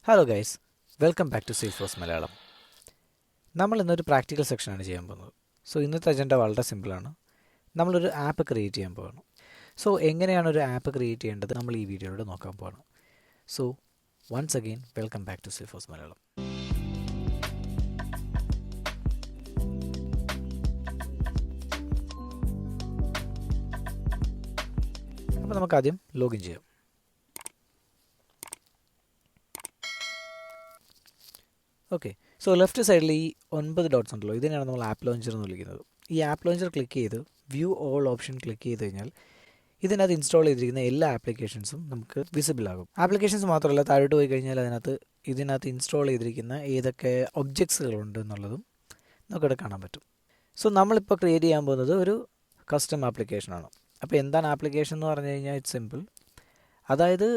Hello guys, welcome back to Salesforce Malayalam. നമ്മൾ ഇന്നൊരു practical സെക്ഷനാണ് ചെയ്യാൻ പോകുന്നത്. സോ ഇന്നത്തെ അജണ്ട വളരെ സിമ്പിളാണ്. നമ്മളൊരു ആപ്പ് ക്രിയേറ്റ് ചെയ്യാൻ പോവാണ്. സോ എങ്ങനെയാണ് ഒരു ആപ്പ് ക്രിയേറ്റ് ചെയ്യേണ്ടത് നമ്മൾ ഈ വീഡിയോയിലൂടെ നോക്കാൻ പോവാണ്. So once again welcome back to Salesforce Malayalam. അപ്പോൾ നമുക്ക് ആദ്യം ലോഗിൻ ചെയ്യാം. ഓക്കെ, സോ ലെഫ്റ്റ് സൈഡിൽ ഈ 9 ഡോട്ട്സ് ഉണ്ടല്ലോ, ഇതിനെയാണ് നമ്മൾ ആപ്പ് ലോഞ്ചർ എന്ന് വിളിക്കുന്നത്. ഈ ആപ്പ് ലോഞ്ചർ ക്ലിക്ക് ചെയ്ത് വ്യൂ ഓൾ ഓപ്ഷൻ ക്ലിക്ക് ചെയ്ത് കഴിഞ്ഞാൽ ഇതിനകത്ത് ഇൻസ്റ്റാൾ ചെയ്തിരിക്കുന്ന എല്ലാ ആപ്ലിക്കേഷൻസും നമുക്ക് വിസിബിൾ ആകും. ആപ്ലിക്കേഷൻസ് മാത്രമല്ല, താഴോട്ട് പോയി കഴിഞ്ഞാൽ ഇതിനകത്ത് ഇൻസ്റ്റാൾ ചെയ്തിരിക്കുന്ന ഏതൊക്കെ ഒബ്ജക്ട്സുകളുണ്ട് എന്നുള്ളതും നമുക്കിവിടെ കാണാൻ പറ്റും. സോ നമ്മളിപ്പോൾ ക്രിയേറ്റ് ചെയ്യാൻ പോകുന്നത് ഒരു കസ്റ്റം ആപ്ലിക്കേഷനാണ്. അപ്പോൾ എന്താണ് ആപ്ലിക്കേഷൻ എന്ന് പറഞ്ഞു കഴിഞ്ഞാൽ ഇറ്റ്സ് സിമ്പിൾ. അതായത്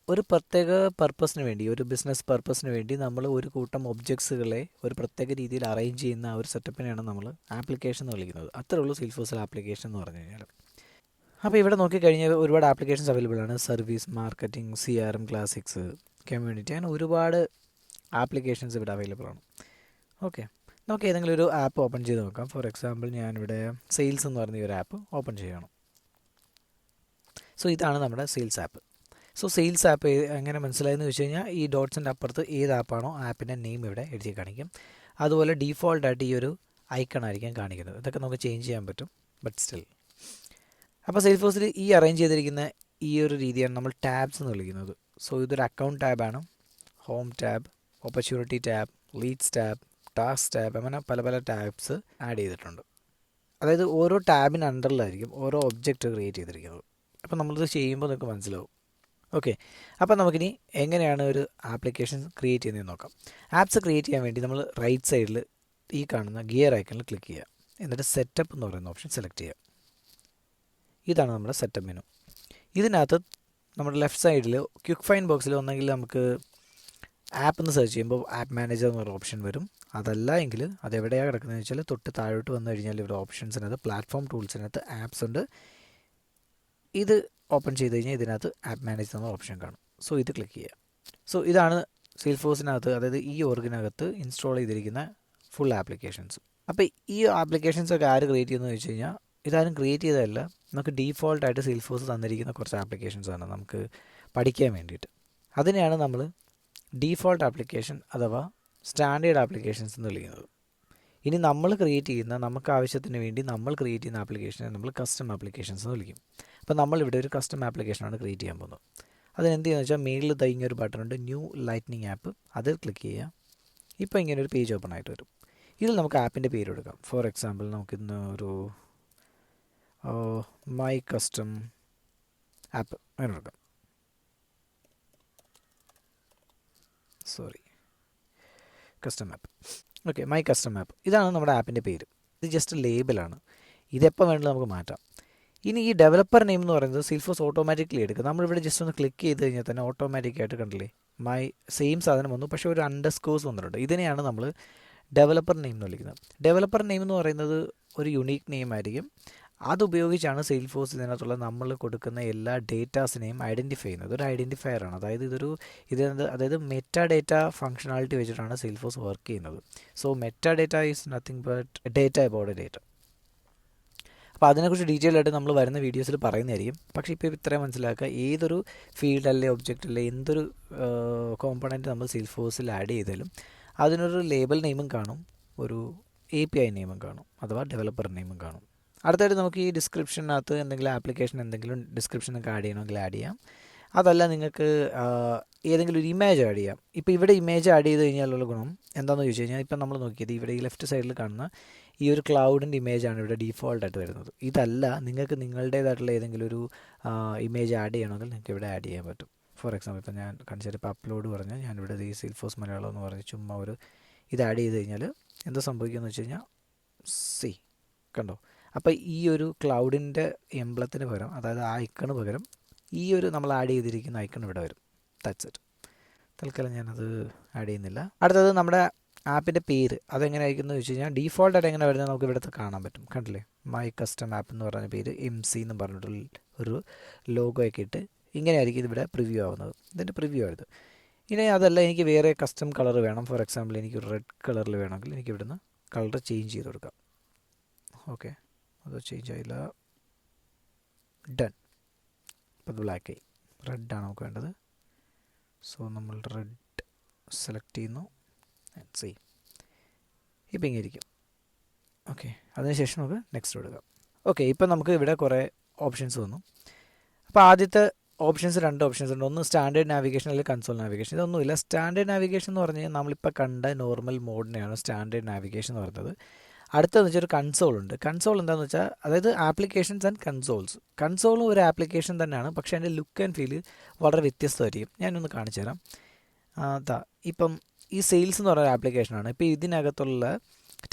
ഒരു പ്രത്യേക പർപ്പസിന് വേണ്ടി, ഒരു ബിസിനസ് പർപ്പസിന് വേണ്ടി നമ്മൾ ഒരു കൂട്ടം ഒബ്ജക്ട്സുകളെ ഒരു പ്രത്യേക രീതിയിൽ അറേഞ്ച് ചെയ്യുന്ന ആ ഒരു സെറ്റപ്പിനെയാണ് നമ്മൾ ആപ്ലിക്കേഷൻ എന്ന് വിളിക്കുന്നത്. അത്രേ ഉള്ളൂ സെയിൽസ്ഫോഴ്സിൽ ആപ്ലിക്കേഷൻ എന്ന് പറഞ്ഞു കഴിഞ്ഞാൽ. അപ്പോൾ ഇവിടെ നോക്കിക്കഴിഞ്ഞാൽ ഒരുപാട് ആപ്ലിക്കേഷൻസ് അവൈലബിൾ ആണ്. Service, marketing, CRM, classics, community, അങ്ങനെ ഒരുപാട് ആപ്ലിക്കേഷൻസ് ഇവിടെ അവൈലബിൾ ആണ്. ഓക്കെ, നമുക്ക് ഏതെങ്കിലും ഒരു ആപ്പ് ഓപ്പൺ ചെയ്ത് നോക്കാം. ഫോർ എക്സാമ്പിൾ ഞാനിവിടെ സെയിൽസ് എന്ന് പറഞ്ഞ ഒരു ആപ്പ് ഓപ്പൺ ചെയ്യണം. സോ ഇതാണ് നമ്മുടെ sales app. So sales app എങ്ങനെ മനസ്സിലായെന്ന് വെച്ച് കഴിഞ്ഞാൽ ഈ ഡോട്ട്സിൻ്റെ അപ്പുറത്ത് ഏത് ആപ്പാണോ ആപ്പിൻ്റെ നെയിം ഇവിടെ എഴുതി കാണിക്കും. അതുപോലെ ഡീഫോൾട്ടായിട്ട് ഈ ഒരു ഐക്കൺ ആയിരിക്കും കാണിക്കുന്നത്. ഇതൊക്കെ നമുക്ക് ചേഞ്ച് ചെയ്യാൻ പറ്റും, ബട്ട് സ്റ്റിൽ. അപ്പോൾ സെയിൽസ്ഫോഴ്സിൽ ഈ അറേഞ്ച് ചെയ്തിരിക്കുന്ന ഈ ഒരു രീതിയാണ് നമ്മൾ ടാബ്സ് എന്ന് വിളിക്കുന്നത്. സോ ഇതൊരു അക്കൗണ്ട് ടാബാണ്. Home tab, opportunity tab, leads tab, task tab, അങ്ങനെ പല പല ടാബ്സ് ആഡ് ചെയ്തിട്ടുണ്ട്. അതായത് ഓരോ ടാബിന് അണ്ടറിലായിരിക്കും ഓരോ ഒബ്ജക്റ്റ് ക്രിയേറ്റ് ചെയ്തിരിക്കുന്നത്. അപ്പോൾ നമ്മളിത് ചെയ്യുമ്പോൾ നിങ്ങൾക്ക് മനസ്സിലാവും. ഓക്കെ, അപ്പോൾ നമുക്കിനി എങ്ങനെയാണ് ഒരു ആപ്ലിക്കേഷൻ ക്രിയേറ്റ് ചെയ്യുന്നതെന്ന് നോക്കാം. ആപ്സ് ക്രിയേറ്റ് ചെയ്യാൻ വേണ്ടി നമ്മൾ റൈറ്റ് സൈഡിൽ ഈ കാണുന്ന ഗിയർ ഐക്കണിൽ ക്ലിക്ക് ചെയ്യുക. എന്നിട്ട് സെറ്റപ്പ് എന്ന് പറയുന്ന ഓപ്ഷൻ സെലക്ട് ചെയ്യുക. ഇതാണ് നമ്മുടെ സെറ്റപ്പ് മെനു. ഇതിനകത്ത് നമ്മുടെ ലെഫ്റ്റ് സൈഡിൽ ക്വിക്ക് ഫൈൻഡ് ബോക്സിൽ ഒന്നെങ്കിൽ നമുക്ക് ആപ്പ് എന്ന് സെർച്ച് ചെയ്യുമ്പോൾ ആപ്പ് മാനേജർ എന്നൊരു ഓപ്ഷൻ വരും. അതല്ല എങ്കിൽ അതെവിടെയാണ് കിടക്കുന്നതെന്ന് വെച്ചാൽ തൊട്ട് താഴോട്ട് വന്നു കഴിഞ്ഞാൽ ഇവിടെ ഓപ്ഷൻസിനകത്ത് പ്ലാറ്റ്ഫോം ടൂൾസിനകത്ത് ആപ്സ് ഉണ്ട്. ഇത് ഓപ്പൺ ചെയ്ത് കഴിഞ്ഞാൽ ഇതിനകത്ത് ആപ്പ് മാനേജർ എന്ന ഓപ്ഷൻ കാണും. സോ ഇത് ക്ലിക്ക് ചെയ്യുക. സോ ഇതാണ് സെയിൽസ്ഫോഴ്സിനകത്ത്, അതായത് ഈ ഓർഗിനകത്ത് ഇൻസ്റ്റാൾ ചെയ്തിരിക്കുന്ന ഫുൾ ആപ്ലിക്കേഷൻസ്. അപ്പോൾ ഈ ആപ്ലിക്കേഷൻസൊക്കെ ആര് ക്രിയേറ്റ് ചെയ്യുന്നതെന്ന് വെച്ച് കഴിഞ്ഞാൽ ഇതാരും ക്രിയേറ്റ് ചെയ്തതല്ല, നമുക്ക് ഡീഫോൾട്ടായിട്ട് സെയിൽസ്ഫോഴ്സ് തന്നിരിക്കുന്ന കുറച്ച് ആപ്ലിക്കേഷൻസാണ് നമുക്ക് പഠിക്കാൻ വേണ്ടിയിട്ട്. അതിനെയാണ് നമ്മൾ ഡീഫോൾട്ട് ആപ്ലിക്കേഷൻ അഥവാ സ്റ്റാൻഡേർഡ് ആപ്ലിക്കേഷൻസ് എന്ന് വിളിക്കുന്നത്. ഇനി നമ്മൾ ക്രിയേറ്റ് ചെയ്യുന്ന, നമുക്ക് ആവശ്യത്തിന് വേണ്ടി നമ്മൾ ക്രിയേറ്റ് ചെയ്യുന്ന ആപ്ലിക്കേഷനെ നമ്മൾ കസ്റ്റം ആപ്ലിക്കേഷൻസ് എന്ന് വിളിക്കും. അപ്പോൾ നമ്മളിവിടെ ഒരു കസ്റ്റം ആപ്ലിക്കേഷനാണ് ക്രിയേറ്റ് ചെയ്യാൻ പോകുന്നത്. അതിനെന്ത് ചെയ്യുന്നത് വെച്ചാൽ മേളിൽ ഇങ്ങനെ ഒരു ബട്ടണുണ്ട്, ന്യൂ ലൈറ്റ്നിങ് ആപ്പ്. അതിൽ ക്ലിക്ക് ചെയ്യുക. ഇപ്പോൾ ഇങ്ങനെ ഒരു പേജ് ഓപ്പൺ ആയിട്ട് വരും. ഇതിൽ നമുക്ക് ആപ്പിൻ്റെ പേര് കൊടുക്കാം. ഫോർ എക്സാമ്പിൾ നമുക്കിന്ന് ഒരു മൈ കസ്റ്റം ആപ്പ് അങ്ങനെ കൊടുക്കാം. Custom app. Okay, my custom app. ഇതാണ് നമ്മുടെ ആപ്പിൻ്റെ പേര്. ഇത് ജസ്റ്റ് ലേബലാണ്. ഇതെപ്പോൾ വേണമെങ്കിലും നമുക്ക് മാറ്റാം. ഇനി ഈ ഡെവലപ്പർ നെയിം എന്ന് പറയുന്നത് സെയിൽസ്ഫോഴ്സ് ഓട്ടോമാറ്റിക്കലി എടുക്കും. നമ്മളിവിടെ ജസ്റ്റ് ഒന്ന് ക്ലിക്ക് ചെയ്ത് കഴിഞ്ഞാൽ തന്നെ ഓട്ടോമാറ്റിക്കായിട്ട് കണ്ടില്ലേ സെയിം സാധനം വന്നു, പക്ഷേ ഒരു അണ്ടർസ്കോഴ്സ് വന്നിട്ടുണ്ട്. ഇതിനെയാണ് നമ്മൾ ഡെവലപ്പർ നെയിം എന്ന് വിളിക്കുന്നത്. ഡെവലപ്പർ നെയിം എന്ന് പറയുന്നത് ഒരു യുണീക്ക് നെയിം ആയിരിക്കും. അതുപയോഗിച്ചാണ് സെയിൽസ്ഫോഴ്സ് ഇതിനകത്തുള്ള നമ്മൾ കൊടുക്കുന്ന എല്ലാ ഡേറ്റാസിനെയും ഐഡൻറ്റിഫൈ ചെയ്യുന്നത്. ഒരു ഐഡൻറ്റിഫയർ ആണ്. അതായത് മെറ്റാ ഡേറ്റ ഫംഗ്ഷനാലിറ്റി വെച്ചിട്ടാണ് സെയിൽസ്ഫോഴ്സ് വർക്ക് ചെയ്യുന്നത്. So meta data is nothing but data about A data. അപ്പോൾ അതിനെക്കുറിച്ച് ഡീറ്റെയിൽ ആയിട്ട് നമ്മൾ വരുന്ന വീഡിയോസിൽ പറയുന്നതായിരിക്കും. പക്ഷേ ഇപ്പോൾ ഇത്രയും മനസ്സിലാക്കുക, ഏതൊരു ഫീൽഡ് അല്ലെ ഒബ്ജക്റ്റ് അല്ലെ എന്തൊരു കോമ്പണൻറ്റ് നമ്മൾ സെയിൽസ്ഫോഴ്സിൽ ആഡ് ചെയ്താലും അതിനൊരു ലേബൽ നെയിമും കാണും, ഒരു API നെയിമും കാണും, അഥവാ ഡെവലപ്പർ നെയിമും കാണും. അടുത്തായിട്ട് നമുക്ക് ഈ ഡിസ്ക്രിപ്ഷനകത്ത് എന്തെങ്കിലും ആപ്ലിക്കേഷൻ എന്തെങ്കിലും ഡിസ്ക്രിപ്ഷനൊക്കെ ആഡ് ചെയ്യണമെങ്കിൽ ആഡ് ചെയ്യാം. അതല്ല നിങ്ങൾക്ക് ഏതെങ്കിലും ഒരു ഇമേജ് ആഡ് ചെയ്യാം. ഇപ്പോൾ ഇവിടെ ഇമേജ് ആഡ് ചെയ്ത് കഴിഞ്ഞാലുള്ള ഗുണം എന്താണെന്ന് ചോദിച്ചു കഴിഞ്ഞാൽ, ഇപ്പം നമ്മൾ നോക്കിയത് ഇവിടെ ഈ ലെഫ്റ്റ് സൈഡിൽ കാണുന്ന ഈ ഒരു ക്ലൗഡിൻ്റെ ഇമേജാണ് ഇവിടെ ഡീഫോൾട്ടായിട്ട് വരുന്നത്. ഇതല്ല, നിങ്ങൾക്ക് നിങ്ങളുടേതായിട്ടുള്ള ഏതെങ്കിലും ഒരു ഇമേജ് ആഡ് ചെയ്യണമെങ്കിൽ നിങ്ങൾക്ക് ഇവിടെ ആഡ് ചെയ്യാൻ പറ്റും. ഫോർ എക്സാമ്പിൾ ഇപ്പോൾ ഞാൻ കാണിച്ചിട്ട് ഇപ്പോൾ അപ്ലോഡ് പറഞ്ഞാൽ ഞാനിവിടെ ഈ സെയിൽസ്ഫോഴ്സ് മലയാളം എന്ന് പറഞ്ഞ് ചുമ്മാ ഒരു ഇത് ആഡ് ചെയ്ത് കഴിഞ്ഞാൽ എന്താ സംഭവിക്കുകയെന്ന് വെച്ച് കഴിഞ്ഞാൽ കണ്ടോ. അപ്പോൾ ഈ ഒരു ക്ലൗഡിൻ്റെ എംബ്ലത്തിന് പകരം, അതായത് ആ ഐക്കണ് പകരം ഈ ഒരു നമ്മൾ ആഡ് ചെയ്തിരിക്കുന്ന ഐക്കൺ ഇവിടെ വരും. That's it. തൽക്കാലം ഞാനത് ആഡ് ചെയ്യുന്നില്ല. അടുത്തത് നമ്മുടെ ആപ്പിൻ്റെ പേര് അതെങ്ങനെ ആയിരിക്കും എന്ന് വെച്ച് കഴിഞ്ഞാൽ ഡീഫോൾട്ടായിട്ട് എങ്ങനെ വരുന്നത് നമുക്ക് ഇവിടുത്തെ കാണാൻ പറ്റും. കണ്ടില്ലേ, മൈ കസ്റ്റം ആപ്പ് എന്ന് പറഞ്ഞ പേര് MC എന്ന് പറഞ്ഞിട്ടുള്ള ഒരു ലോഗോ ഒക്കെ ഇട്ട് ഇങ്ങനെ ആയിരിക്കും ഇതിവിടെ പ്രിവ്യൂ ആവുന്നത്. ഇതിൻ്റെ പ്രിവ്യൂ ആയത്. ഇനി അതല്ല എനിക്ക് വേറെ കസ്റ്റം കളർ വേണം. ഫോർ എക്സാമ്പിൾ എനിക്ക് റെഡ് കളറിൽ വേണമെങ്കിൽ എനിക്ക് ഇവിടുന്ന് കളർ ചേഞ്ച് ചെയ്ത് കൊടുക്കാം. ഓക്കെ, അത് ചേഞ്ച് ആയില്ല. ഡൺ. അപ്പോൾ അത് ബ്ലാക്ക് ആയി. റെഡാണ് നമുക്ക് വേണ്ടത്. സോ നമ്മൾ റെഡ് സെലക്ട് ചെയ്യുന്നു. സി ഇപ്പം ഇങ്ങനെ ഇരിക്കും. ഓക്കെ, അതിനുശേഷം നമുക്ക് നെക്സ്റ്റ് കൊടുക്കാം. ഓക്കെ, ഇപ്പം നമുക്ക് ഇവിടെ കുറേ ഓപ്ഷൻസ് വന്നു. അപ്പോൾ ആദ്യത്തെ ഓപ്ഷൻസ് 2 ഓപ്ഷൻസ് ഉണ്ട്. ഒന്ന് സ്റ്റാൻഡേർഡ് നാവിഗേഷൻ അല്ലെങ്കിൽ കൺസോൾ നാവിഗേഷൻ. ഇതൊന്നുമില്ല. സ്റ്റാൻഡേർഡ് നാവിഗേഷൻ എന്ന് പറഞ്ഞു കഴിഞ്ഞാൽ നമ്മളിപ്പോൾ കണ്ട നോർമൽ മോഡിനെയാണ് സ്റ്റാൻഡേർഡ് നാവിഗേഷൻ എന്ന് പറയുന്നത്. അടുത്തതെന്ന് വെച്ചാൽ ഒരു കൺസോൾ ഉണ്ട്. കൺസോൾ എന്താണെന്ന് വെച്ചാൽ അതായത് ആപ്ലിക്കേഷൻസ് ആൻഡ് കൺസോൾസ്. കൺസോളും ഒരു ആപ്ലിക്കേഷൻ തന്നെയാണ്, പക്ഷേ അതിൻ്റെ ലുക്ക് ആൻഡ് ഫീൽ വളരെ വ്യത്യസ്തമായിരിക്കും. ഞാനൊന്ന് കാണിച്ചു തരാം. ഇപ്പം ഈ സെയിൽസ് എന്ന് പറയുന്ന ആപ്ലിക്കേഷനാണ്. ഇപ്പോൾ ഇതിനകത്തുള്ള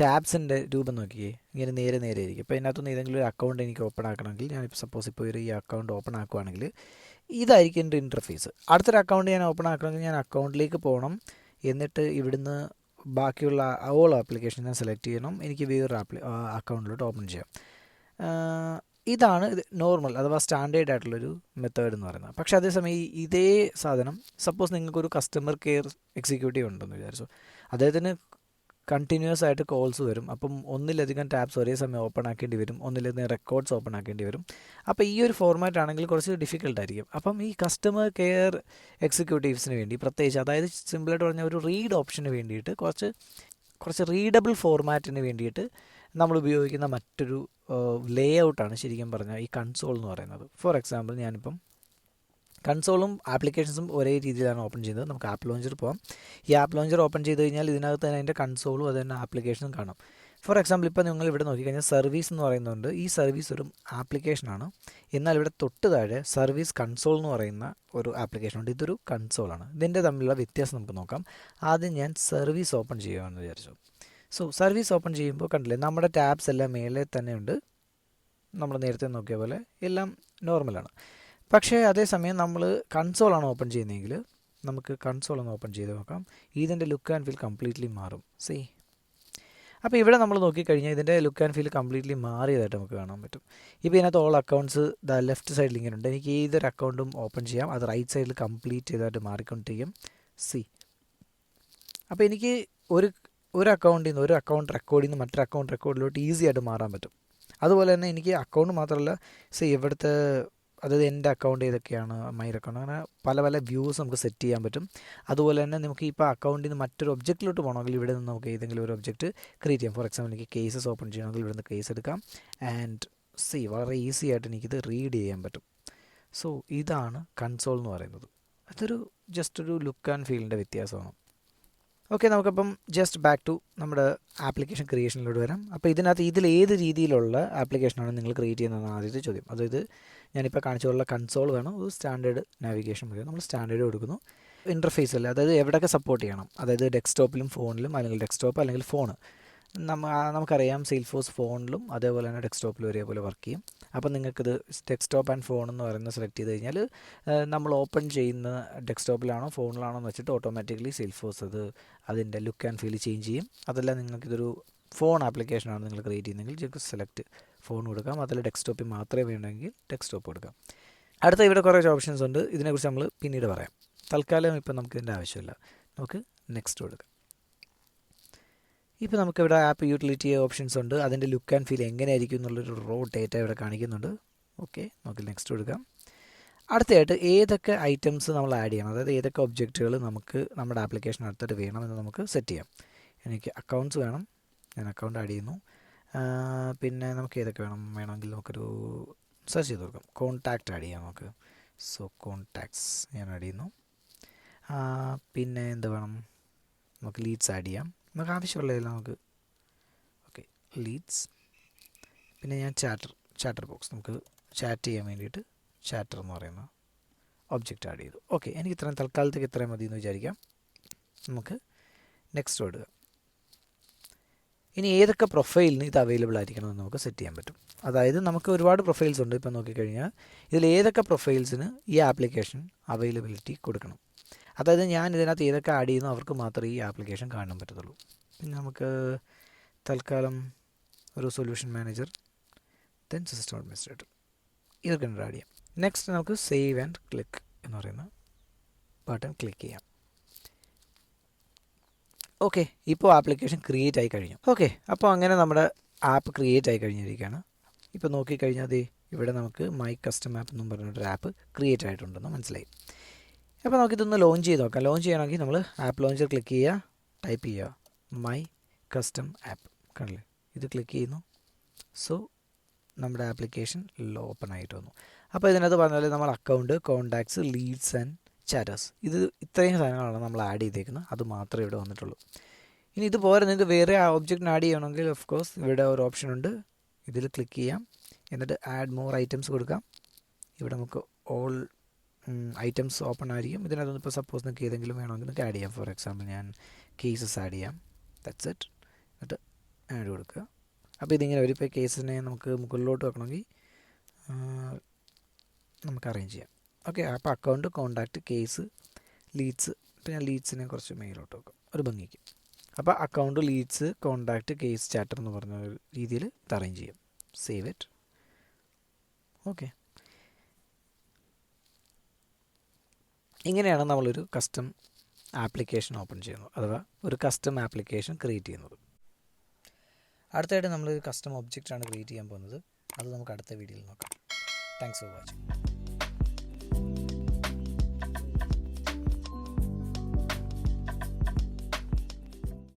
ടാബ്സിൻ്റെ രൂപം നോക്കിയേ, ഇങ്ങനെ നേരെ നേരെ ആയിരിക്കും. ഇപ്പോൾ ഇതിനകത്തുനിന്ന് ഏതെങ്കിലും ഒരു അക്കൗണ്ട് എനിക്ക് ഓപ്പൺ ആക്കണമെങ്കിൽ, ഞാനിപ്പോൾ സപ്പോസ് ഇപ്പോൾ ഈ അക്കൗണ്ട് ഓപ്പൺ ആക്കുകയാണെങ്കിൽ ഇതായിരിക്കും എൻ്റെ ഇൻ്റർഫേസ്. അടുത്തൊരു അക്കൗണ്ട് ഞാൻ ഓപ്പൺ ആക്കണമെങ്കിൽ ഞാൻ അക്കൗണ്ടിലേക്ക് പോകണം. എന്നിട്ട് ഇവിടുന്ന് ബാക്കിയുള്ള ഓൾ ആപ്ലിക്കേഷൻ ഞാൻ സെലക്ട് ചെയ്യണം. എനിക്ക് വേറൊരു അക്കൗണ്ടിലോട്ട് ഓപ്പൺ ചെയ്യാം. ഇതാണ് നോർമൽ അഥവാ സ്റ്റാൻഡേർഡ് ആയിട്ടുള്ളൊരു മെത്തേഡ് എന്ന് പറയുന്നത്. പക്ഷേ അതേസമയം ഇതേ സാധനം സപ്പോസ് നിങ്ങൾക്കൊരു കസ്റ്റമർ കെയർ എക്സിക്യൂട്ടീവ് ഉണ്ടെന്ന് വിചാരിച്ചു. അദ്ദേഹത്തിന് കണ്ടിന്യൂസ് ആയിട്ട് കോൾസ് വരും. അപ്പം ഒന്നിലധികം ടാബ്സ് ഒരേ സമയം ഓപ്പൺ ആക്കേണ്ടി വരും, ഒന്നിലധികം റെക്കോർഡ്സ് ഓപ്പൺ ആക്കേണ്ടി വരും. അപ്പോൾ ഈ ഒരു ഫോർമാറ്റ് ആണെങ്കിൽ കുറച്ച് ഡിഫിക്കൽട്ടായിരിക്കും. അപ്പം ഈ കസ്റ്റമർ കെയർ എക്സിക്യൂട്ടീവ്സിന് വേണ്ടി പ്രത്യേകിച്ച്, അതായത് സിമ്പിളായിട്ട് പറഞ്ഞാൽ ഒരു റീഡ് ഓപ്ഷന് വേണ്ടിയിട്ട് കുറച്ച് റീഡബിൾ ഫോർമാറ്റിന് വേണ്ടിയിട്ട് നമ്മൾ ഉപയോഗിക്കുന്ന മറ്റൊരു ലേ ഔട്ടാണ് ശരിക്കും പറഞ്ഞാൽ ഈ കൺസോൾ എന്ന് പറയുന്നത്. ഫോർ എക്സാമ്പിൾ ഞാനിപ്പം കൺസോളും ആപ്ലിക്കേഷൻസും ഒരേ രീതിയിലാണ് ഓപ്പൺ ചെയ്യുന്നത്. നമുക്ക് ആപ്പ് ലോഞ്ചർ പോകാം. ഈ ആപ്പ് ലോഞ്ചർ ഓപ്പൺ ചെയ്ത് കഴിഞ്ഞാൽ ഇതിനകത്ത് തന്നെ അതിൻ്റെ കൺസോളും അത് തന്നെ ആപ്ലിക്കേഷനും കാണാം. ഫോർ എക്സാമ്പിൾ ഇപ്പോൾ നിങ്ങൾ ഇവിടെ നോക്കിക്കഴിഞ്ഞാൽ സർവീസ് എന്ന് പറയുന്നുണ്ട്. ഈ സർവീസ് ഒരു ആപ്ലിക്കേഷനാണ്. എന്നാൽ ഇവിടെ തൊട്ട് താഴെ സർവീസ് കൺസോൾ എന്ന് പറയുന്ന ഒരു ആപ്ലിക്കേഷനുണ്ട്. ഇതൊരു കൺസോളാണ്. ഇതിൻ്റെ തമ്മിലുള്ള വ്യത്യാസം നമുക്ക് നോക്കാം. ആദ്യം ഞാൻ സർവീസ് ഓപ്പൺ ചെയ്യുകയെന്ന് വിചാരിച്ചു. സോ സർവീസ് ഓപ്പൺ ചെയ്യുമ്പോൾ കണ്ടില്ലേ, നമ്മുടെ ടാബ്സ് എല്ലാം മേലെ തന്നെ ഉണ്ട്. നമ്മൾ നേരത്തെ നോക്കിയ പോലെ എല്ലാം നോർമലാണ്. പക്ഷേ അതേസമയം നമ്മൾ കൺസോളാണ് ഓപ്പൺ ചെയ്യുന്നതെങ്കിൽ നമുക്ക് കൺസോൾ ഒന്ന് ഓപ്പൺ ചെയ്ത് നോക്കാം. ഇതിൻ്റെ ലുക്ക് ആൻഡ് ഫീൽ കംപ്ലീറ്റ്ലി മാറും. സി അപ്പോൾ ഇവിടെ നമ്മൾ നോക്കിക്കഴിഞ്ഞാൽ ഇതിൻ്റെ ലുക്ക് ആൻഡ് ഫീൽ കംപ്ലീറ്റ്ലി മാറിയതായിട്ട് നമുക്ക് കാണാൻ പറ്റും. ഇപ്പോൾ ഇതിനകത്ത് ഓൾ അക്കൗണ്ട്സ് ലെഫ്റ്റ് സൈഡിൽ ഇങ്ങനെ ഉണ്ട്. എനിക്ക് ഏതൊരു അക്കൗണ്ടും ഓപ്പൺ ചെയ്യാം. അത് റൈറ്റ് സൈഡിൽ കംപ്ലീറ്റ് ചെയ്തായിട്ട് മാറിക്കൊണ്ടിരിക്കും. സി അപ്പോൾ എനിക്ക് ഒരു അക്കൗണ്ടിൽ നിന്ന് ഒരു അക്കൗണ്ട് റെക്കോർഡിൽ നിന്ന് മറ്റൊരു അക്കൗണ്ട് റെക്കോർഡിലോട്ട് ഈസി ആയിട്ട് മാറാൻ പറ്റും. അതുപോലെ തന്നെ എനിക്ക് അക്കൗണ്ട് മാത്രമല്ല, ഇവിടുത്തെ അതായത് എൻ്റെ അക്കൗണ്ട് ഏതൊക്കെയാണ്, മൈ അക്കൗണ്ട്, അങ്ങനെ പല പല വ്യൂസ് നമുക്ക് സെറ്റ് ചെയ്യാൻ പറ്റും. അതുപോലെ തന്നെ നമുക്ക് ഇപ്പോൾ അക്കൗണ്ടിൽ നിന്ന് മറ്റൊരു ഒബ്ജക്റ്റിലോട്ട് പോകണമെങ്കിൽ ഇവിടെ നിന്ന് നമുക്ക് ഏതെങ്കിലും ഒരു ഒബ്ജക്റ്റ് ക്രിയേറ്റ് ചെയ്യാം. ഫോർ എക്സാമ്പിൾ എനിക്ക് കേസസ് ഓപ്പൺ ചെയ്യണമെങ്കിൽ ഇവിടെ നിന്ന് കേസ് എടുക്കാം. ആൻഡ് വളരെ ഈസി ആയിട്ട് എനിക്കിത് റീഡ് ചെയ്യാൻ പറ്റും. സോ ഇതാണ് കൺസോൾ എന്ന് പറയുന്നത്. അതൊരു ജസ്റ്റ് ഒരു ലുക്ക് ആൻഡ് ഫീലിൻ്റെ വ്യത്യാസമാണ്. ഓക്കെ, നമുക്കപ്പം ജസ്റ്റ് ബാക്ക് ടു നമ്മുടെ ആപ്ലിക്കേഷൻ ക്രിയേഷനിലോട്ട് വരാം. അപ്പോൾ ഇതിനകത്ത് ഏത് രീതിയിലുള്ള ആപ്ലിക്കേഷനാണ് നിങ്ങൾ ക്രിയേറ്റ് ചെയ്യുന്നതെന്നാണ് ആദ്യത്തെ ചോദ്യം. അതായത് ഞാനിപ്പോൾ കാണിച്ചുള്ള കൺസോൾ വേണം, ഒരു സ്റ്റാൻഡേർഡ് നാവിഗേഷൻ മതി. നമ്മൾ സ്റ്റാൻഡേർഡ് കൊടുക്കുന്നു. ഇൻ്റർഫേസിൽ അതായത് എവിടെയൊക്കെ സപ്പോർട്ട് ചെയ്യണം, അതായത് ഡെസ്ക്ടോപ്പിലും ഫോണിലും, അല്ലെങ്കിൽ ഡെസ്ക്ടോപ്പ് അല്ലെങ്കിൽ ഫോൺ. നമുക്കറിയാം സെയിൽഫോഴ്സ് ഫോണിലും അതേപോലെ തന്നെ ഡെസ്ക്ടോപ്പിലും ഒരേപോലെ വർക്ക് ചെയ്യും. അപ്പോൾ നിങ്ങൾക്കിത് ഡെസ്ക്ടോപ്പ് ആൻഡ് ഫോൺ എന്ന് പറയുന്നത് സെലക്ട് ചെയ്ത് കഴിഞ്ഞാൽ നമ്മൾ ഓപ്പൺ ചെയ്യുന്ന ഡെസ്ക്ടോപ്പിലാണോ ഫോണിലാണോ എന്ന് വെച്ചിട്ട് ഓട്ടോമാറ്റിക്കലി സെയിൽഫോഴ്സ് അതിൻ്റെ ലുക്ക് ആൻഡ് ഫീൽ ചേഞ്ച് ചെയ്യും. അതല്ല നിങ്ങൾക്കിതൊരു ഫോൺ ആപ്ലിക്കേഷനാണ് നിങ്ങൾ ക്രിയേറ്റ് ചെയ്യുന്നതെങ്കിൽ ജസ്റ്റ് സെലക്ട് ഫോൺ കൊടുക്കാം. അതിൽ ഡെസ്ക്ടോപ്പിൽ മാത്രമേ വേണമെങ്കിൽ ഡെസ്ക്ടോപ്പ് കൊടുക്കാം. അടുത്ത ഇവിടെ കുറേ ഓപ്ഷൻസ് ഉണ്ട്. ഇതിനെക്കുറിച്ച് നമ്മൾ പിന്നീട് പറയാം. തൽക്കാലം ഇപ്പം നമുക്കിതിൻ്റെ ആവശ്യമില്ല. നമുക്ക് നെക്സ്റ്റ് കൊടുക്കാം. ഇപ്പോൾ നമുക്കിവിടെ ആപ്പ് യൂട്ടിലിറ്റി ഓപ്ഷൻസ് ഉണ്ട്. അതിൻ്റെ ലുക്ക് ആൻഡ് ഫീൽ എങ്ങനെയായിരിക്കും എന്നുള്ളൊരു റോ ഡേറ്റ ഇവിടെ കാണിക്കുന്നുണ്ട്. ഓക്കെ, നമുക്ക് നെക്സ്റ്റ് കൊടുക്കാം. അടുത്തതായിട്ട് ഏതൊക്കെ ഐറ്റംസ് നമ്മൾ ആഡ് ചെയ്യണം, അതായത് ഏതൊക്കെ ഒബ്ജക്റ്റുകൾ നമുക്ക് നമ്മുടെ ആപ്ലിക്കേഷൻ അടുത്തിട്ട് വേണമെന്ന് നമുക്ക് സെറ്റ് ചെയ്യാം. എനിക്ക് അക്കൗണ്ട്സ് വേണം, ഞാൻ അക്കൗണ്ട് ആഡ് ചെയ്യുന്നു. പിന്നെ നമുക്ക് ഏതൊക്കെ വേണമെങ്കിൽ നമുക്കൊരു സെർച്ച് ചെയ്ത് കൊടുക്കാം. കോൺടാക്റ്റ് ആഡ് ചെയ്യാം നമുക്ക്. സോ കോൺടാക്ട്സ് ഞാൻ ആഡ് ചെയ്യുന്നു. പിന്നെ എന്ത് വേണം, നമുക്ക് ലീഡ്സ് ആഡ് ചെയ്യാം. നമുക്ക് ആവശ്യമുള്ളതെല്ലാം നമുക്ക്. Okay, leads. പിന്നെ ഞാൻ ചാറ്റർ ബോക്സ്, നമുക്ക് ചാറ്റ് ചെയ്യാൻ വേണ്ടിയിട്ട് ചാറ്റർ എന്ന് പറയുന്ന ഒബ്ജക്റ്റ് ആഡ് ചെയ്തു. ഓക്കെ, എനിക്ക് ഇത്രയും തൽക്കാലത്തേക്ക് ഇത്രയും മതി എന്ന് വിചാരിക്കാം. നമുക്ക് നെക്സ്റ്റ് കൊടുക്കുക. ഇനി ഏതൊക്കെ പ്രൊഫൈലിന് ഇത് അവൈലബിൾ ആയിരിക്കണമെന്ന് നമുക്ക് സെറ്റ് ചെയ്യാൻ പറ്റും. അതായത് നമുക്ക് ഒരുപാട് പ്രൊഫൈൽസ് ഉണ്ട്. ഇപ്പോൾ നോക്കിക്കഴിഞ്ഞാൽ ഇതിൽ ഏതൊക്കെ പ്രൊഫൈൽസിന് ഈ ആപ്ലിക്കേഷൻ അവൈലബിലിറ്റി കൊടുക്കണം. അതായത് ഞാൻ ഇതിനകത്ത് ഏതൊക്കെ ആഡ് ചെയ്യുന്നു അവർക്ക് മാത്രമേ ഈ ആപ്ലിക്കേഷൻ കാണാൻ പറ്റത്തുള്ളൂ. പിന്നെ നമുക്ക് തൽക്കാലം ഒരു solution manager, then system administrator, ഇതൊക്കെ ആഡ് ചെയ്യാം. നെക്സ്റ്റ് നമുക്ക് സേവ് ആൻഡ് ക്ലിക്ക് എന്ന് പറയുന്ന ബട്ടൺ ക്ലിക്ക് ചെയ്യാം. ഓക്കെ, ഇപ്പോൾ ആപ്ലിക്കേഷൻ ക്രിയേറ്റ് ആയി കഴിഞ്ഞു. ഓക്കെ, അപ്പോൾ അങ്ങനെ നമ്മുടെ ആപ്പ് ക്രിയേറ്റ് ആയി കഴിഞ്ഞിരിക്കുകയാണ്. ഇപ്പോൾ നോക്കിക്കഴിഞ്ഞാൽ ദേ ഇവിടെ നമുക്ക് മൈ കസ്റ്റം ആപ്പ് എന്നും പറഞ്ഞിട്ടൊരു ആപ്പ് ക്രിയേറ്റ് ആയിട്ടുണ്ടെന്ന് മനസ്സിലായി. അപ്പോൾ നമുക്കിതൊന്ന് ലോഞ്ച് ചെയ്ത് നോക്കാം. ലോഞ്ച് ചെയ്യണമെങ്കിൽ നമ്മൾ ആപ്പ് ലോഞ്ചർ ക്ലിക്ക് ചെയ്യുക, ടൈപ്പ് ചെയ്യുക മൈ കസ്റ്റം ആപ്പ്. കണ്ടില്ലേ, ഇത് ക്ലിക്ക് ചെയ്യുന്നു. സോ നമ്മുടെ ആപ്ലിക്കേഷൻ ഓപ്പൺ ആയിട്ട് വന്നു. അപ്പോൾ ഇതിനകത്ത് പറഞ്ഞാൽ നമ്മൾ അക്കൗണ്ട്, കോൺടാക്ട്സ്, ലീഡ്സ് ആൻഡ് ചാറ്റേഴ്സ്, ഇത് ഇത്രയും സാധനങ്ങളാണ് നമ്മൾ ആഡ് ചെയ്തേക്കുന്നത്. അത് മാത്രമേ ഇവിടെ വന്നിട്ടുള്ളൂ. ഇനി ഇതുപോലെ നിങ്ങൾക്ക് വേറെ ആ ഒബ്ജക്റ്റിന് ആഡ് ചെയ്യണമെങ്കിൽ ഓഫ് കോഴ്സ് ഇവിടെ ഒരു ഓപ്ഷൻ ഉണ്ട്. ഇതിൽ ക്ലിക്ക് ചെയ്യാം, എന്നിട്ട് ആഡ് മോർ ഐറ്റംസ് കൊടുക്കാം. ഇവിടെ നമുക്ക് ഓൾ ഐറ്റംസ് ഓപ്പൺ ആയിരിക്കും. ഇതിനകത്ത് ഇപ്പോൾ സപ്പോസ് നിങ്ങൾക്ക് ഏതെങ്കിലും വേണമെങ്കിൽ നിങ്ങൾക്ക് ആഡ് ചെയ്യാം. ഫോർ എക്സാമ്പിൾ ഞാൻ കേസസ് ആഡ് ചെയ്യാം. That's it. എന്നിട്ട് ആഡ് കൊടുക്കുക. അപ്പോൾ ഇതിങ്ങനെ വരും. ഇപ്പോൾ കേസിനെ നമുക്ക് മുകളിലോട്ട് വെക്കണമെങ്കിൽ നമുക്ക് അറേഞ്ച് ചെയ്യാം. ഓക്കെ, അപ്പോൾ അക്കൗണ്ട്, കോൺടാക്റ്റ്, കേസ്, ലീഡ്സ്. ഇപ്പോൾ ഞാൻ ലീഡ്സിനെ കുറച്ച് മെയിലോട്ട് വെക്കും ഒരു ഭംഗിക്ക്. അപ്പോൾ account, leads, contact, case, Chatter എന്ന് പറഞ്ഞ രീതിയിൽ ഇത് അറേഞ്ച് ചെയ്യാം. Save it. ഓക്കെ, ഇങ്ങനെയാണ് നമ്മളൊരു കസ്റ്റം ആപ്ലിക്കേഷൻ ഓപ്പൺ ചെയ്യുന്നത്, അഥവാ ഒരു കസ്റ്റം ആപ്ലിക്കേഷൻ ക്രിയേറ്റ് ചെയ്യുന്നത്. അടുത്തായിട്ട് നമ്മളൊരു കസ്റ്റം ഒബ്ജക്റ്റാണ് ക്രിയേറ്റ് ചെയ്യാൻ പോകുന്നത്. അത് നമുക്ക് അടുത്ത വീഡിയോയിൽ നോക്കാം. Thanks for watching.